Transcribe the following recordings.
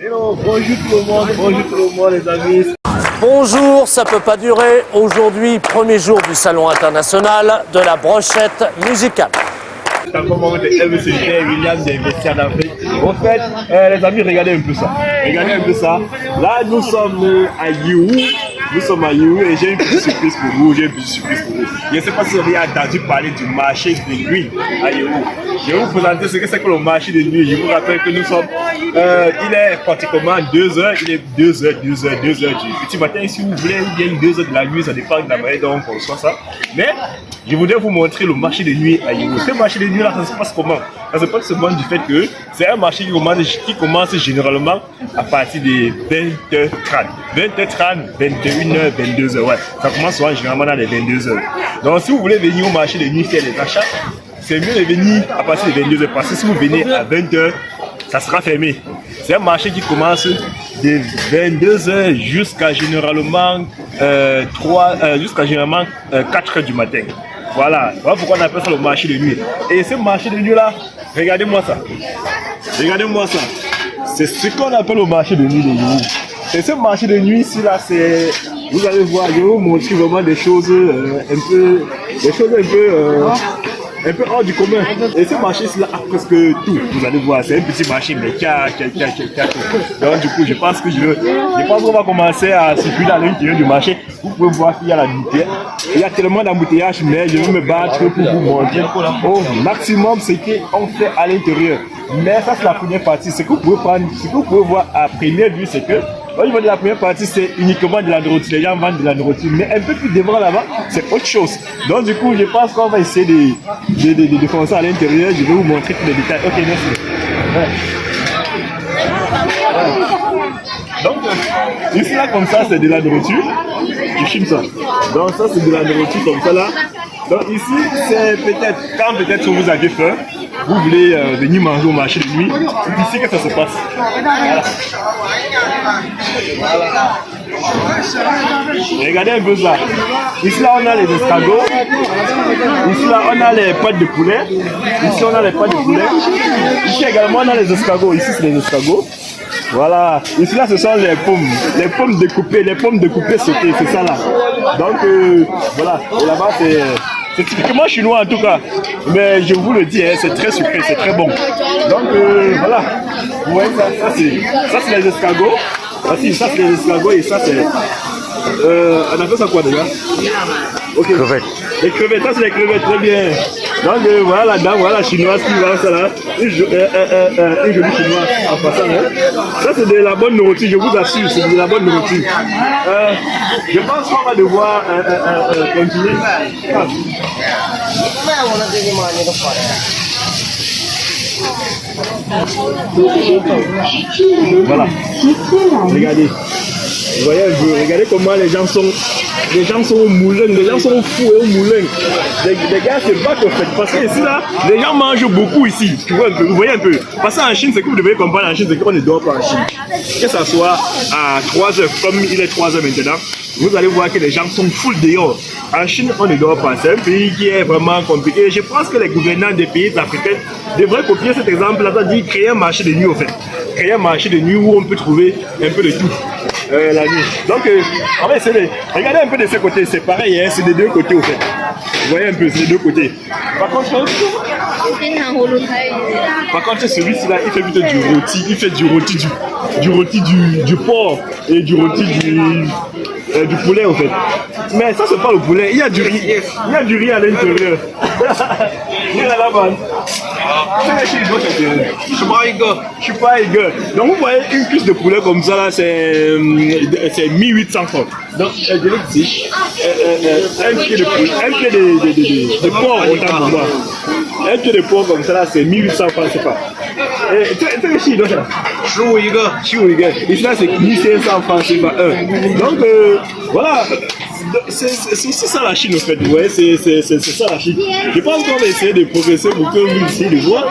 Hello, bonjour tout le monde les amis. Bonjour, ça peut pas durer. Aujourd'hui, premier jour du Salon international de la brochette musicale. C'est un moment de MCG, William des vestiaires d'Afrique. En fait, les amis, regardez un peu ça. Regardez un peu ça. Là, nous sommes à You. Nous sommes à You et j'ai une petite surprise pour vous. Je ne sais pas si vous avez entendu parler du marché de nuit à You. Je vais vous présenter ce que c'est que le marché de nuit. Je vous rappelle que nous sommes, il est pratiquement 2h, il est 2h du petit matin. Si vous voulez, ou bien 2h de la nuit, ça dépend de la manière dont on reçoit ça. Mais je voudrais vous montrer le marché de nuit à You. Ce marché de nuit là, ça se passe comment? Ça se passe seulement du fait que c'est un marché qui commence généralement à partir de 20h30. 20h30, 21h, 22h, ouais. Ça commence souvent généralement dans les 22h. Donc si vous voulez venir au marché de nuit faire des achats, c'est mieux de venir à partir de 22h parce que si vous venez à 20h, ça sera fermé. C'est un marché qui commence de 22h jusqu'à généralement 4h du matin. Voilà pourquoi on appelle ça le marché de nuit. Et ce marché de nuit là, regardez-moi ça. Regardez-moi ça. C'est ce qu'on appelle le marché de nuit de You. Et ce marché de nuit ici là, c'est, vous allez voir, je vais vous montrer vraiment des choses un peu hors du commun. Et ce marché ici là a presque tout. Vous allez voir, c'est un petit marché mais qui a tout. Donc du coup, je pense qu'on va commencer à circuler à l'intérieur du marché. Vous pouvez voir qu'il y a la bouteille. Il y a tellement d'embouteillages, mais je vais me battre pour vous montrer au maximum ce qu'on fait à l'intérieur. Mais ça c'est la première partie. Ce que vous pouvez prendre, ce que vous pouvez voir à première vue, c'est que au niveau de la première partie, c'est uniquement de la nourriture. Les gens vendent de la nourriture. Mais un peu plus devant là-bas, c'est autre chose. Donc du coup, je pense qu'on va essayer de faire ça à l'intérieur. Je vais vous montrer tous les détails. Ok, merci. Donc, ici là, comme ça, c'est de la nourriture. Je filme ça. Donc ça, c'est de la nourriture comme ça là. Donc ici, c'est peut-être, quand peut-être vous avez faim, vous voulez venir manger au marché de nuit, c'est ici que ça se passe. Voilà. Regardez un peu ça. Ici là, on a les escargots. Ici là, on a les pâtes de poulet. Ici, on a les pâtes de poulet. Ici également, on a les escargots. Ici, c'est les escargots. Voilà, ici là ce sont les pommes découpées sautées, c'est ça là. Donc voilà, et là-bas c'est typiquement chinois en tout cas, mais je vous le dis, hein, c'est très sucré, c'est très bon. Donc voilà, vous voyez ça c'est les escargots, ça c'est les escargots et ça c'est, on appelle ça quoi déjà? Ok, crevettes. Les crevettes, ça c'est les crevettes, très bien. Donc voilà la dame, voilà la chinoise qui vend ça là, une jolie chinoise en passant. Hein. Ça c'est de la bonne nourriture, je vous assure, c'est de la bonne nourriture. Je pense qu'on va devoir continuer. Voilà, regardez. Vous voyez un peu, regardez comment les gens sont au moulin, les gens sont fous et au moulin. Les gars se battent au fait, parce que ici là, les gens mangent beaucoup ici. Tu vois un peu, vous voyez un peu. Parce qu'en Chine, ce que vous devez comprendre en Chine, c'est qu'on ne dort pas en Chine. Que ça soit à 3h, comme il est 3h maintenant, vous allez voir que les gens sont full dehors. En Chine, on ne dort pas. C'est un pays qui est vraiment compliqué. Je pense que les gouvernants des pays africains devraient copier cet exemple-là, c'est-à-dire créer un marché de nuit au fait. Créer un marché de nuit où on peut trouver un peu de tout. La nuit. Donc, on va essayer de regarder un peu de ce côté. C'est pareil, hein, c'est des deux côtés au fait. Vous voyez un peu, c'est des deux côtés. Par contre, celui-ci là, il fait plutôt du rôti. Il fait du rôti du porc et du rôti du poulet au fait. Mais ça c'est pas le poulet, il y a du riz. Il y a du riz à l'intérieur. Il est là-bas. Je suis pas égal. Donc vous voyez une cuisse de poulet comme ça là, c'est 1800 francs. Donc je dirais que c'est un pied de poulet, un pied de porc autant pour moi. Un pied de porc comme ça là, c'est 1800 francs, c'est pas. Et tu es ici donc là. 15个. Ici là c'est 1500 francs, c'est pas un. Donc voilà. C'est ça la Chine en fait, ouais, c'est ça la Chine. Je pense qu'on va essayer de progresser pour que vous essayez de voir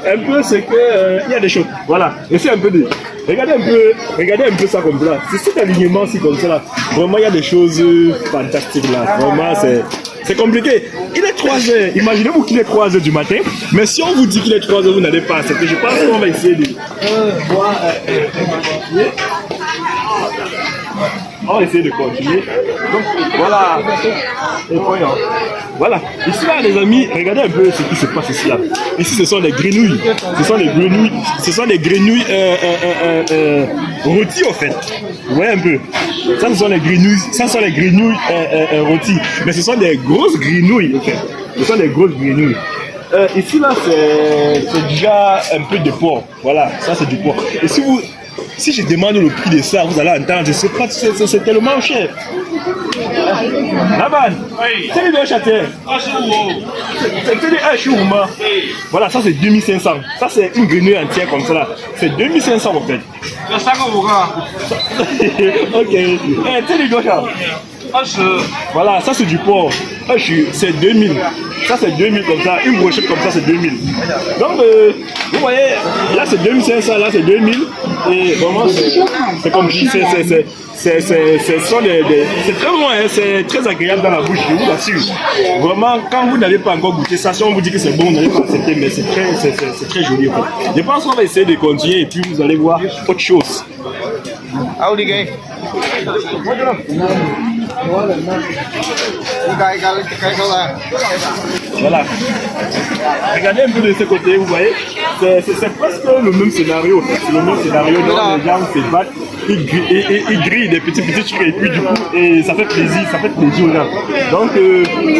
un peu ce que il y a des choses. Voilà, essayez un peu de regardez un peu ça comme ça. C'est cet alignement ci comme ça là. Vraiment il y a des choses fantastiques là. Vraiment C'est compliqué. Il est 3 heures. Imaginez-vous qu'il est 3 heures du matin. Mais si on vous dit qu'il est 3 heures, vous n'allez pas accepter. Je pense qu'on va essayer de voir. On va essayer de continuer. Donc, voilà. Et voyons. Voilà. Ici, là, les amis, regardez un peu ce qui se passe ici, là. Ici, ce sont des grenouilles. Ce sont des grenouilles. Ce sont des grenouilles rôties, en fait. Vous voyez un peu. Ça, ce sont les grenouilles. Ça, ce sont les grenouilles rôties. Mais ce sont des grosses grenouilles, en fait. Ce sont des grosses grenouilles. Ici, là, c'est déjà un peu de porc. Voilà, ça, c'est du porc. Et si je demande le prix de ça, vous allez entendre, je sais pas, c'est tellement cher. Laban, c'est le château. C'est le chouma. Voilà, ça c'est 2500. Ça c'est une grenouille entière comme ça là. C'est 2500 en fait. Ok. C'est le docha. Voilà, ça c'est du porc. C'est 2000. Ça c'est 2000 comme ça. Une brochette comme ça c'est 2000. Donc vous voyez, là c'est 2500, là c'est 2000. Et vraiment c'est comme je dis, c'est très bon, hein, c'est très agréable dans la bouche, je vous assure. Vraiment, quand vous n'avez pas encore goûté ça, si on vous dit que c'est bon, vous n'allez pas accepter, mais c'est très joli. En fait. Je pense qu'on va essayer de continuer et puis vous allez voir autre chose. Voilà. Regardez un peu de ce côté, vous voyez, c'est presque le même scénario. C'est le même scénario, donc les gens se battent, ils grillent des petits trucs et puis du coup, et ça fait plaisir aux gens. Donc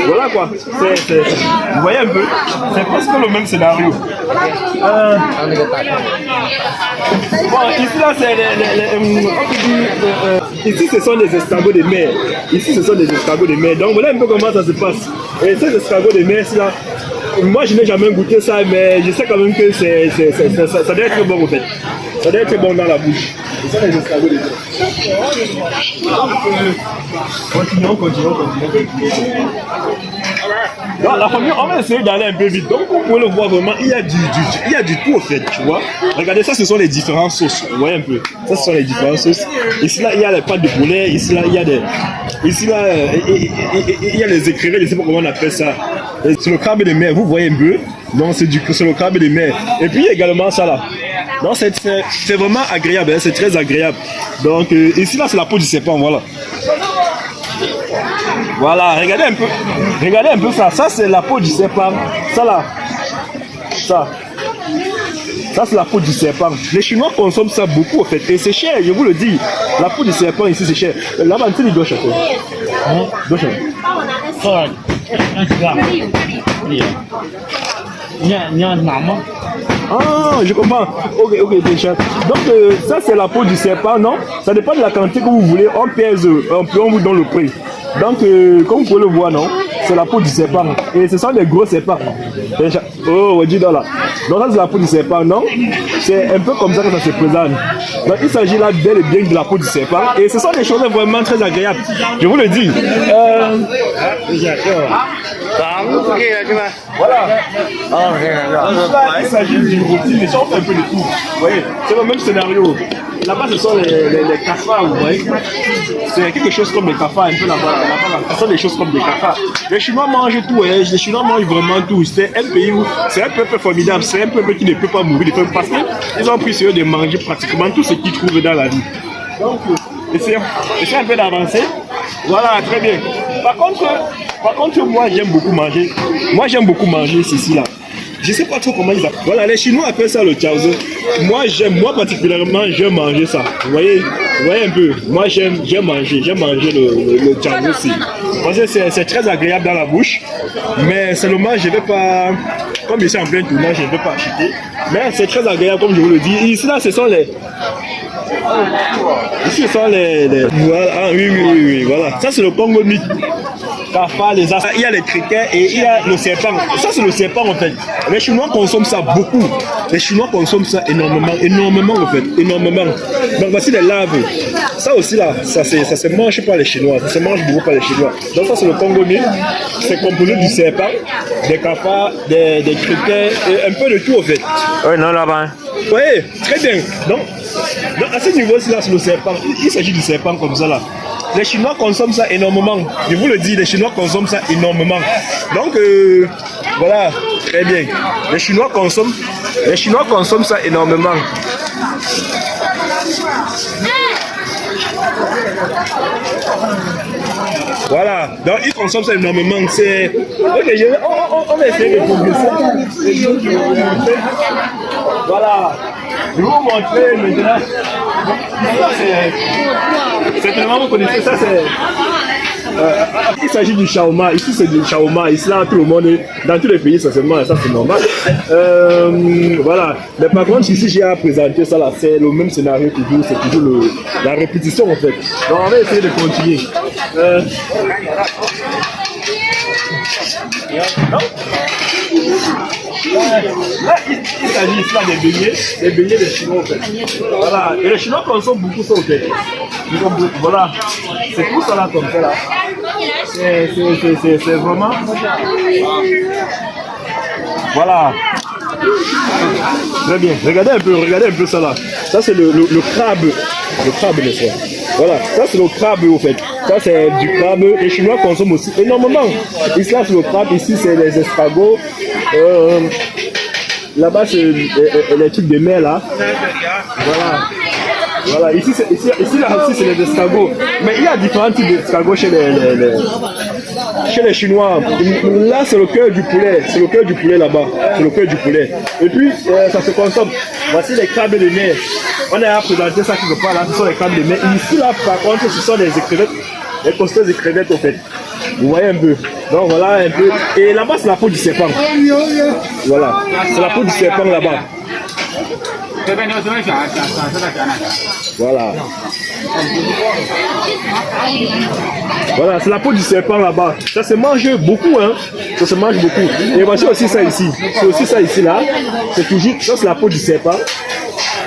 voilà quoi, vous voyez un peu, c'est presque le même scénario. Bon, ici là, ici ce sont des escargots de mer. Ici ce sont des escargots de mer. Donc voilà un peu comment ça se passe. Et ces escargots de mer là, moi je n'ai jamais goûté ça, mais je sais quand même que ça doit être très bon en fait. Ça doit être très bon dans la bouche. Ce sont des escargots de mer. Continuons. Donc, la famille, on va essayer d'aller un peu vite. Donc, vous pouvez le voir vraiment, il y a du tout en fait, tu vois. Regardez, ça, ce sont les différentes sauces. Vous voyez un peu. Ça, ce sont les différentes sauces. Ici, là, il y a les pâtes de poulet. Ici, là, il y a des. Ici, là, il y a les écrivains, je ne sais pas comment on appelle ça. C'est le crabe de mer, vous voyez un peu. Donc, c'est le crabe de mer. Et puis, il y a également ça là. Donc, c'est vraiment agréable, hein, c'est très agréable. Donc, ici, là, c'est la peau du serpent, voilà. Voilà, regardez un peu ça. Ça, c'est la peau du serpent. Ça là. Ça, c'est la peau du serpent. Les Chinois consomment ça beaucoup, en fait. Et c'est cher, je vous le dis. La peau du serpent, ici, c'est cher. Là-bas, tu sais, il doit acheter. Ah, je comprends. Ok, déjà. Donc, ça, c'est la peau du serpent, non? Ça dépend de la quantité que vous voulez. On pèse, on vous donne le prix. Donc, comme vous pouvez le voir, non? C'est la peau du serpent. Et ce sont des gros serpents. Oh, on dit dans là. Donc, ça, c'est la peau du serpent, non? C'est un peu comme ça que ça se présente. Donc, il s'agit là bel et bien de la peau du serpent. Et ce sont des choses vraiment très agréables. Je vous le dis. Voilà. Il s'agit du rôti, mais ça, on fait un peu de tout. Vous voyez, c'est le même scénario. Là-bas, ce sont les cafards, vous voyez. C'est quelque chose comme des cafards, un peu là-bas. Ce sont des choses comme des cafards. Les Chinois mangent tout, hein. Les Chinois mangent vraiment tout. C'est un pays où c'est un peuple formidable. C'est un peuple qui ne peut pas mourir de faim parce qu'ils ont pris sur eux de manger pratiquement tout ce qu'ils trouvent dans la vie. Donc, essayons un peu d'avancer. Voilà, très bien. Par contre, moi, j'aime beaucoup manger. Moi, j'aime beaucoup manger ceci là. Je sais pas trop comment ils appellent. Voilà, les Chinois appellent ça le chaozi. Moi particulièrement, j'aime manger ça. Vous voyez un peu. Moi, j'aime manger le chaozi aussi. Parce que c'est très agréable dans la bouche. Mais seulement, je vais pas, comme je suis en plein tournage, je ne vais pas acheter. Mais c'est très agréable, comme je vous le dis. Ici, là, ce sont les. Ici, ce sont les. Voilà, ah, oui, voilà. Ça, c'est le Congo mythe. Les as, il y a les criquets et il y a le serpent. Ça, c'est le serpent en fait. Les Chinois consomment ça beaucoup. Les Chinois consomment ça énormément en fait. Énormément. Donc voici les larves. Ça aussi là, ça se mange par les Chinois. Ça se mange beaucoup par les Chinois. Donc ça, c'est le Congo mythe. C'est composé du serpent, des cafards, des criquets et un peu de tout en fait. Oui, non, là-bas. Oui, très bien. Donc à ce niveau-ci là, c'est le serpent. Il s'agit du serpent comme ça là. les Chinois consomment ça énormément. Je vous le dis, les Chinois consomment ça énormément. Donc, voilà, très bien. Les Chinois consomment ça énormément. Voilà, donc ils consomment ça énormément. C'est... Ok, on va essayer de progresser. Voilà, je vais vous montrer maintenant. Ça, c'est vraiment, vous connaissez ça, c'est... il s'agit du shawarma. Ici, c'est du shawarma. Ici, là, tout le monde est... Dans tous les pays, ça se mange, ça, c'est normal. Voilà. Mais par contre, ici, j'ai à présenter ça, là. C'est le même scénario toujours. C'est toujours la répétition, en fait. Donc, on va essayer de continuer. Là, il s'agit ici là des beignets des Chinois, en fait. Voilà. Et les Chinois consomment beaucoup ça, en fait. Voilà. C'est tout ça là, comme ça, là. C'est vraiment... Voilà. Très bien. Regardez un peu ça, là. Ça, c'est le crabe. Le crabe, n'est-ce pas? Voilà. Ça, c'est le crabe, en fait. Ça, c'est du crabe. Les Chinois consomment aussi énormément. Ici, là, c'est le crabe. Ici, c'est les escargots. Là-bas, c'est les trucs de mer, là. Voilà. Voilà. Ici, c'est les escargots. Mais il y a différents types d'escargots chez les Chinois. Là, c'est le cœur du poulet. C'est le cœur du poulet là-bas. C'est le cœur du poulet. Et puis, ça se consomme. Voici les crabes de mer. On a présenté ça quelque part là. Ce sont les crabes de mer. Ici, là, par contre, ce sont des écrevettes. Les costauds écrevettes, au fait. Vous voyez un peu. Donc, voilà un peu. Et là-bas, c'est la peau du serpent. Voilà. C'est la peau du serpent là-bas. Voilà. Voilà, c'est la peau du serpent là-bas. Ça se mange beaucoup, hein. Ça se mange beaucoup. Et voici aussi ça ici. C'est aussi ça ici, là. C'est toujours... Ça, c'est la peau du serpent.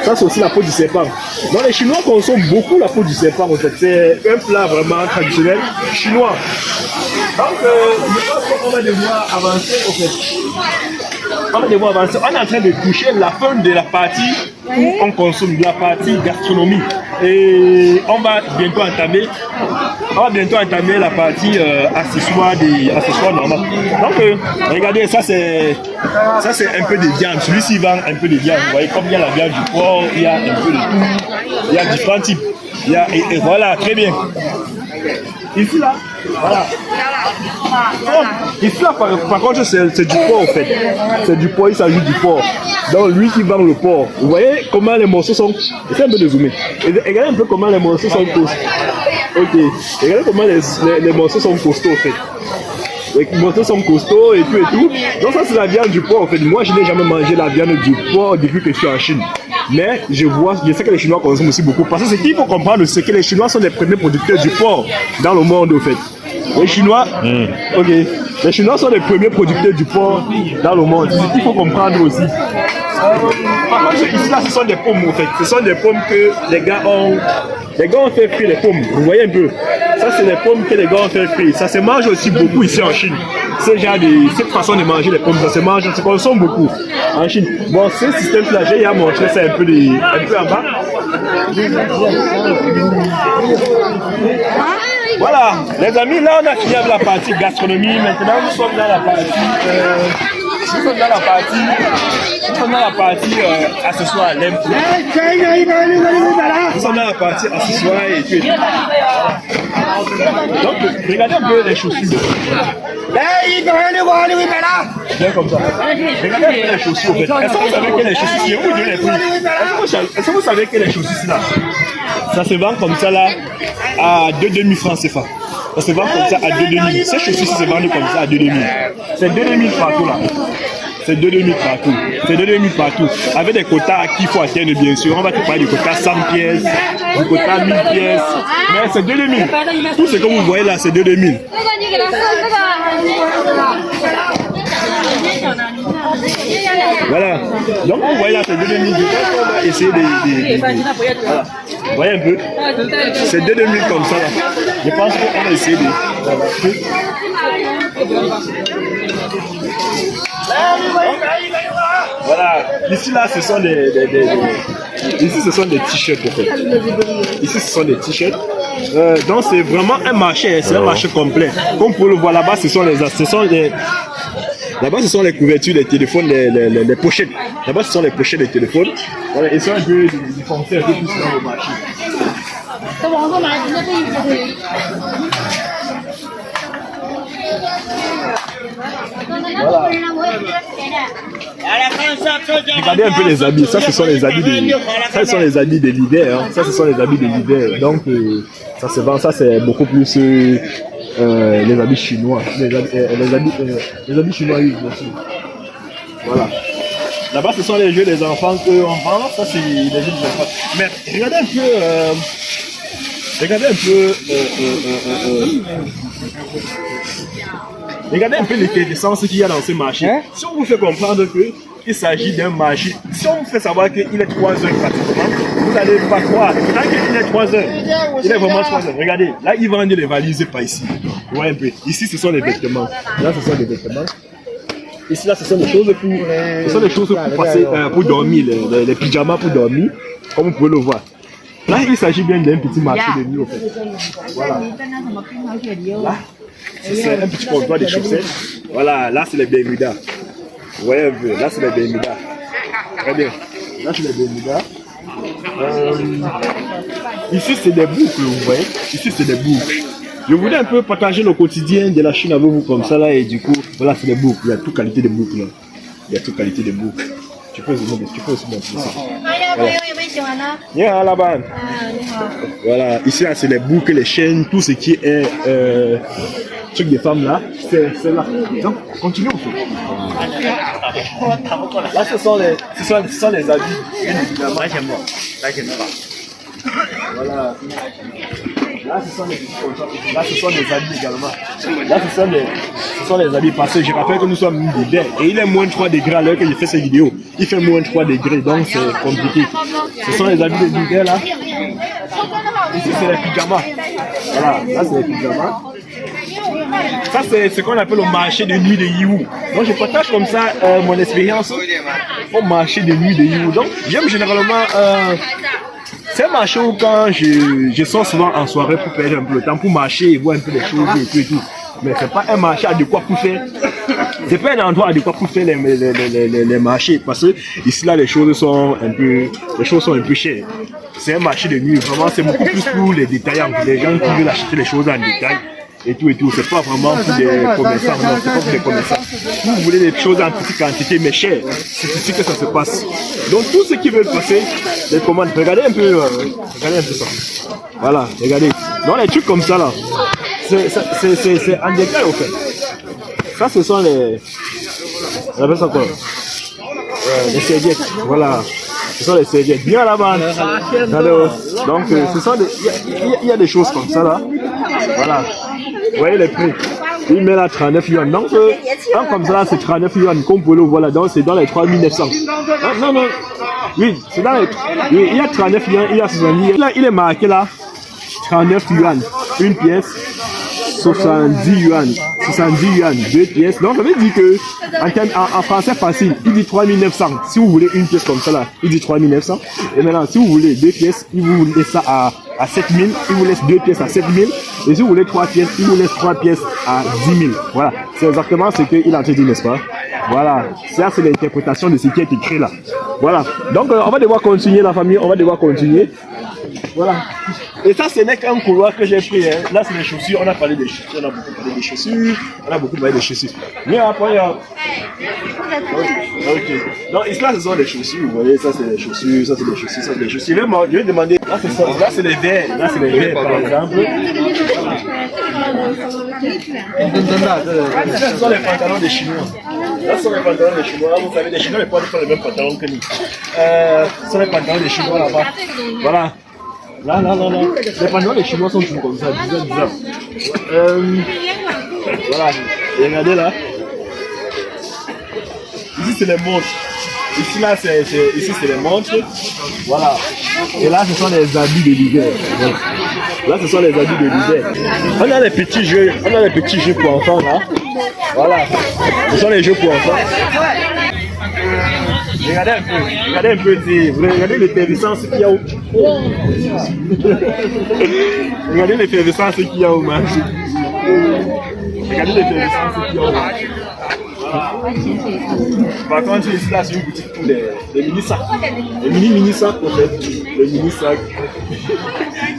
Ça, c'est aussi la peau du serpent. Donc, les Chinois consomment beaucoup la peau du serpent, en fait. C'est un plat vraiment traditionnel chinois. Donc, je pense qu'on va devoir avancer, en fait. On va devoir avancer. On est en train de toucher la fin de la partie où on consomme, de la partie gastronomie. Et on va bientôt entamer la partie accessoires normales. Donc, regardez, ça c'est un peu de viande. Celui-ci vend un peu de viande. Vous voyez, comme il y a la viande du porc, il y a un peu de tout. Il y a différents types. Et voilà, très bien. Ici là, voilà. Ici là, par contre, c'est du porc en fait. C'est du porc, il s'agit du porc. Donc lui qui vend le porc. Vous voyez comment les morceaux sont. Essayez un peu de zoomer. Regardez un peu comment les morceaux sont costauds. Ok. Regardez comment les morceaux sont costauds en fait. Les morceaux sont costauds et tout. Donc ça c'est la viande du porc en fait. Moi je n'ai jamais mangé la viande du porc depuis que je suis en Chine. Mais je sais que les Chinois consomment aussi beaucoup. Parce que ce qu'il faut comprendre, c'est que les Chinois sont les premiers producteurs du porc dans le monde en fait. Les Chinois, ok. Les Chinois sont les premiers producteurs du porc dans le monde. C'est ce qu'il faut comprendre aussi. Par contre, ici là, ce sont des pommes en fait. Ce sont des pommes que les gars ont fait frire les pommes. Vous voyez un peu. Ça, c'est les pommes que les gars ont fait frire. Ça se mange aussi beaucoup ici en Chine. Cette façon de manger les pommes, ça se consomme beaucoup en Chine. Bon, ce système-là, j'ai montré ça un peu en bas. Voilà, les amis, là on a fini avec la partie gastronomie. Maintenant, nous sommes dans la partie accessoires. Nous sommes dans la partie accessoires et tout. Donc, regardez un peu les chaussures. Bien comme ça. Regardez un peu les chaussures. Est-ce que vous savez que les chaussures, je vais vous donner les prix. Est-ce que vous savez que les chaussures là, ça se vend comme ça là à 2,5 francs CFA. Ça se vend comme ça à 2,5. Ces chaussures se vendent comme ça à 2,5. C'est 2,5 partout là. C'est 2,5 partout. C'est 2,5 partout. Avec des quotas qu'il faut atteindre, bien sûr. On va te parler du quota 100 pièces, du quota 1000 pièces. Mais c'est 2,5. Tout ce que vous voyez là, c'est 2,5. Voilà. Donc vous voyez là, c'est 2,5. On va essayer de voilà. Vous voyez un peu. C'est 2,5 comme ça là. Je pense qu'on va essayer de... Voilà, ici là ce sont des t-shirts en fait. Ici ce sont des t-shirts. Donc c'est vraiment un marché, c'est un marché complet. Comme vous le voir là-bas, là-bas, ce sont les couvertures des téléphones, les pochettes. Là-bas, ce sont les pochettes des téléphones. Voilà, et c'est un peu différencié un peu plus dans le marché. Voilà. Regardez un peu les habits. Ça, ce sont les habits des leaders. Hein. Ça, ce sont les habits des leaders. Donc, ça se vend. Ça, c'est beaucoup plus les habits chinois. Les habits chinois, oui, bien sûr. Voilà. Là-bas, ce sont les jeux des enfants qu'on vend. Ça, c'est les jeux des enfants. Mais regardez un peu. Regardez un peu l'effervescence qu'il y a dans ce marché. Hein? Si on vous fait comprendre qu'il s'agit d'un marché, si on vous fait savoir qu'il est 3 heures pratiquement, vous n'allez pas croire. Tant qu'il est 3 heures, il est vraiment 3 heures. Regardez, là, ils vendent les valises pas ici. Ouais, un peu. Ici, ce sont les vêtements. Là, ce sont les vêtements. Ici, là, ce sont des choses pour passer, pour dormir, les pyjamas pour dormir, comme vous pouvez le voir. Là, il s'agit bien d'un petit marché de nuit, en fait. Voilà. Là, c'est un petit comptoir de chaussettes. Voilà, là, c'est les Bermudas. Vous voyez un peu, là, c'est les Bermudas. Très bien. Là, c'est les Bermudas. Ici, c'est des boucles, vous voyez. Ici, c'est des boucles. Je voulais un peu partager le quotidien de la Chine avec vous comme ça, là, et du coup, voilà, c'est des boucles. Il y a toute qualité de boucles, là. Il y a toute qualité de boucles. Tu peux aussi montrer ça. Voilà. Là-bas. Voilà, ici là c'est les boucles, les chaînes, tout ce qui est truc des femmes là, c'est là. Donc, continue au fait. Là ce sont les habits. Voilà. Là ce sont les habits également. Là ce sont les habits passés. Je rappelle que nous sommes l'hiver et il est moins 3 degrés à l'heure que j'ai fait cette vidéo. Il fait moins 3 degrés donc c'est compliqué. Ce sont les habits de l'hiver là. Ici c'est les pyjamas. Voilà, là c'est les pyjamas. Ça c'est ce qu'on appelle le marché de nuit de Yiwu. Donc je partage comme ça mon expérience au marché de nuit de Yiwu. Donc j'aime généralement c'est un marché où quand je sors souvent en soirée pour perdre un peu le temps, pour marcher et voir un peu les choses et tout. Mais c'est pas un marché adéquat pour faire. C'est pas un endroit adéquat pour faire les marchés. Parce que ici là les choses sont un peu chères. C'est un marché de nuit, vraiment c'est beaucoup plus pour les détaillants, les gens qui veulent acheter les choses en détail. Et tout. C'est pas vraiment pour des commerçants, non, c'est pas pour des commerçants. Si vous voulez des choses en petite quantité mais chères, c'est ici que ça se passe. Donc tous ceux qui veulent passer les commandes, regardez un peu ça. Voilà, regardez. Donc les trucs comme ça là, c'est en détail au fait. Ça ce sont les... On appelle ça quoi? Les serviettes, voilà. Ce sont les serviettes. Bien là-bas. Donc ce sont des... Il y a des choses comme ça là. Voilà. Vous voyez les prix. Il met là 39 yuan. Donc, un comme ça là, c'est 39 yuan. Comme vous le voyez, donc c'est dans les 3900. Non. Oui, c'est dans les... Oui, il y a 39 yuan, il y a 70. Là, il est marqué là, 39 yuan. Une pièce, 70 yuan. 70 yuan, 2 pièces. Donc, ça veut dire que, en français facile, il dit 3900. Si vous voulez une pièce comme ça là, il dit 3900. Et maintenant, si vous voulez 2 pièces, il vous laisse ça à 7000. Il vous laisse 2 pièces à 7000. Et si vous voulez 3 pièces, il vous laisse 3 pièces à 10 000. Voilà, c'est exactement ce qu'il a dit, n'est-ce pas? Voilà, ça c'est l'interprétation de ce qui est écrit là. Voilà, donc on va devoir continuer la famille, on va devoir continuer. Voilà. Et ça, ce n'est qu'un couloir que j'ai pris. Hein. Là, c'est les chaussures. On a parlé des chaussures. On a beaucoup parlé des chaussures. On a beaucoup parlé des chaussures. Mais après, ok. Donc, ici, là, ce sont les chaussures. Vous voyez, ça, c'est les chaussures. Ça, c'est les chaussures. Ça, c'est les chaussures. Je vais demander. Là, c'est ça. Là, c'est les verres. Là, c'est les verres, par exemple. Là, ce sont les pantalons des Chinois. Là, ce sont les pantalons des Chinois. Vous savez, les Chinois, ils portent les mêmes pantalons que nous. Ce sont les pantalons des Chinois là-bas. Voilà. Là. Les pantalons des Chinois sont toujours comme ça, bizarre. Voilà. Et regardez là. Ici, c'est les montres. Ici, là, c'est les montres. Voilà. Et là, ce sont les habits de l'hiver. Voilà. Là, ce sont les habits de l'hiver. On a les petits jeux pour enfants là. Voilà. Ce sont les jeux pour enfants. Regardez un peu, vous regardez l'effervescence qu'il y a au... Regardez l'effervescence qu'il y a au marché. Regardez l'effervescence qu'il y a au marché. Par contre, ici, là, c'est une boutique pour les mini-sacs. Les mini-sacs, en fait. Les mini-sacs.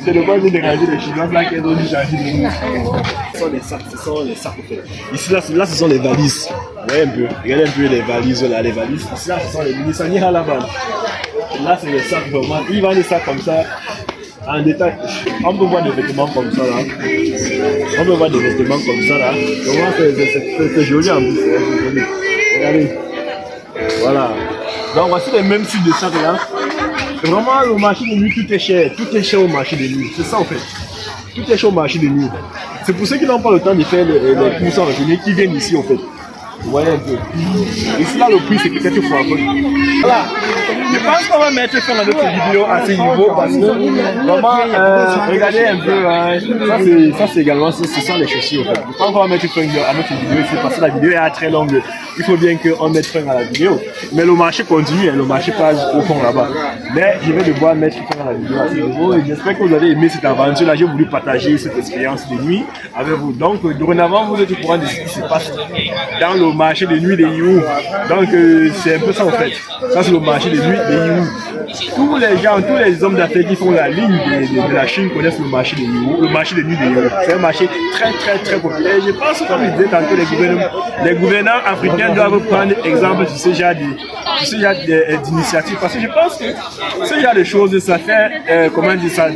C'est le moment de ranger les Chinois là qui ont dû changer de nous. Ce sont les sacs, en fait. Ici, là, ce sont les valises. Ouais, un peu. Regardez un peu les valises, là, les valises. Ici, là, ce sont les mini-sacs. Là, c'est les sacs, vraiment. Ils vendent des sacs comme ça. En détail, on peut voir des vêtements comme ça là. On peut voir des vêtements comme ça là. Vraiment, c'est joli en plus. Regardez. Voilà. Donc voici les mêmes types de sacs là. Vraiment, au marché de nuit, tout est cher. Tout est cher au marché de nuit. C'est ça en fait. Tout est cher au marché de nuit. C'est pour ceux qui n'ont pas le temps de faire les courses en journée qui viennent ici en fait. Vous voyez un peu. Ici là, le prix c'est peut-être pour un peu. Voilà. Je pense qu'on va mettre fin à notre vidéo à ce niveau parce que vraiment, regardez un peu, hein, ça c'est également, ce sont les chaussures en fait. Je pense qu'on va mettre fin à notre vidéo ici parce que la vidéo est très longue. Il faut bien qu'on mette fin à la vidéo. Mais le marché continue, hein, le marché passe au fond là-bas. Mais je vais devoir mettre fin à la vidéo à ce niveau et j'espère que vous avez aimé cette aventure là. J'ai voulu partager cette expérience de nuit avec vous. Donc dorénavant, vous êtes au courant de ce qui se passe dans le marché de nuit des Yiwu. Donc c'est un peu ça en fait. Ça c'est le marché de nuit des Yiwu. Tous les gens, tous les hommes d'affaires qui font la ligne de la Chine connaissent le marché de Yiwu, le marché de nuit des Yiwu. C'est un marché très populaire. Je pense que comme je disais tantôt, les gouvernants africains doivent prendre exemple sur ce genre d'initiatives parce que je pense que ce genre de choses, ça fait, comment dire, ça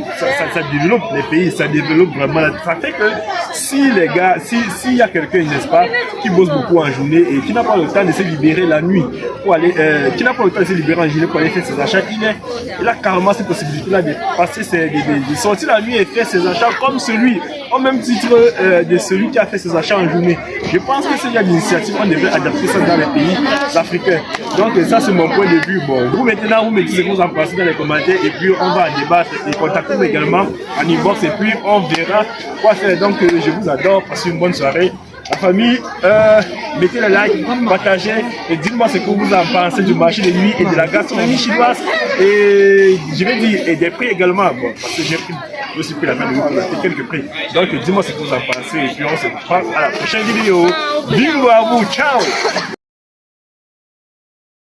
développe les pays, ça développe vraiment, ça fait que si les gars, s'il y a quelqu'un, n'est-ce pas, qui bosse beaucoup en journée et qui n'a pas le temps de se libérer la nuit pour aller, qui n'a pas le temps de se libérer en journée pour aller faire ses achats, il a carrément cette possibilité-là de passer, de sortir la nuit et faire ses achats comme celui, au même titre de celui qui a fait ses achats en journée. Je pense que c'est une initiative, on devrait adapter ça dans les pays africains. Donc ça c'est mon point de vue. Bon, vous maintenant, vous me dites ce que vous en pensez dans les commentaires et puis on va en débattre et contactez-nous également en inbox et puis on verra quoi faire. Donc je vous adore, passez une bonne soirée. La famille, mettez le like, partagez et dites-moi ce que vous en pensez du marché de nuit et de la gastronomie chinoise et je vais dire et des prix également, bon, parce que je me suis pris la main de vous pour quelques prix. Donc dis-moi ce que vous en pensez et puis on se prend à la prochaine vidéo. Bisous à vous, ciao.